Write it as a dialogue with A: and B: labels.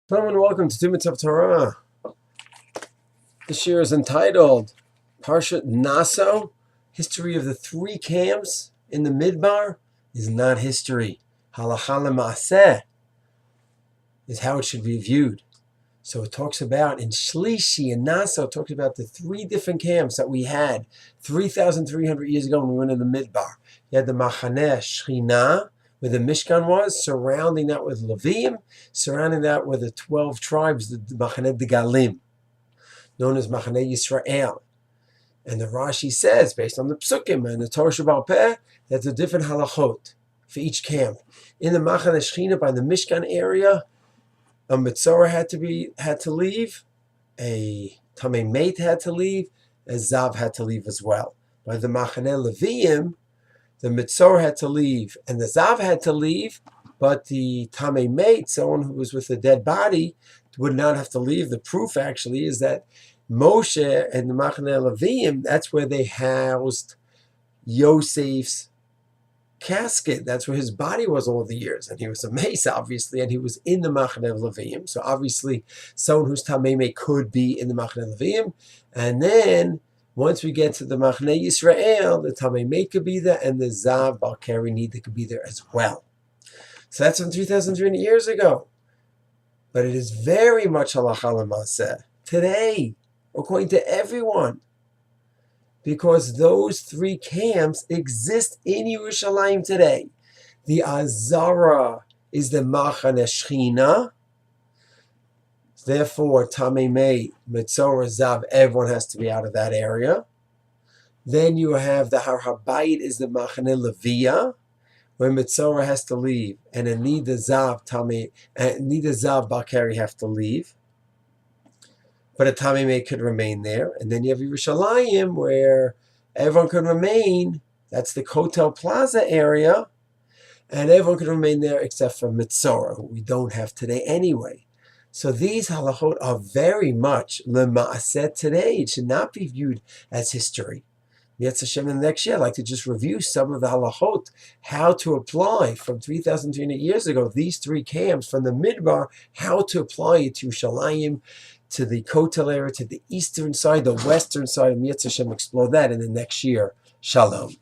A: Hello and welcome to 2 Minutes of Torah. This year is entitled Parshat Naso. History of the three camps in the Midbar is not history. Halacha l'maaseh is how it should be viewed. So it talks about in Shlishi and Naso, it talks about the three different camps that we had 3,300 years ago when we went in the Midbar. You had the Machaneh Shechina, where the Mishkan was, surrounding that with Levim, surrounding that with the 12 tribes, the Machaneh Degalim, known as Machaneh Yisrael. And the Rashi says, based on the Psukim and the Torah Sheba'al Peh, that there are different halachot for each camp. In the Machaneh Shechina, by the Mishkan area, a Metzorah had to leave, a Tamei Meit had to leave, a Zav had to leave as well. By the Machaneh Levim, the Metzorah had to leave and the Zav had to leave, but the Tamei Meit, someone who was with a dead body, would not have to leave. The proof actually is that Moshe and the Machaneh Levim, that's where they housed Yosef's casket. That's where his body was all the years. And he was a mace, obviously, and he was in the Machaneh Levim. So obviously, someone who's Tamei Meit could be in the Machaneh Levim. And then once we get to the Machaneh Yisrael, the Tamei Meit could be there, and the Zav Balkari Nida could be there as well. So that's from 3,300 years ago. But it is very much halacha l'maaseh today, according to everyone, because those three camps exist in Yerushalayim today. The Azara is the Machaneh Shechina. Therefore, Tamei Meit, Metzorah, Zav, everyone has to be out of that area. Then you have the Har Habayit is the Machaneh Leviyah, where Metzorah has to leave, and Nida Zav Balkari have to leave. But a Tamei Meit could remain there. And then you have Yerushalayim, where everyone could remain. That's the Kotel Plaza area. And everyone could remain there except for Metzorah, who we don't have today anyway. So these halachot are very much l'maaseh today. It should not be viewed as history. Yetz Hashem, in the next year, I'd like to just review some of the halachot, how to apply from 3,300 years ago, these three camps from the Midbar, how to apply it to Yerushalayim, to the Kotel area, to the eastern side, the western side, and Yetz Hashem explore that in the next year. Shalom.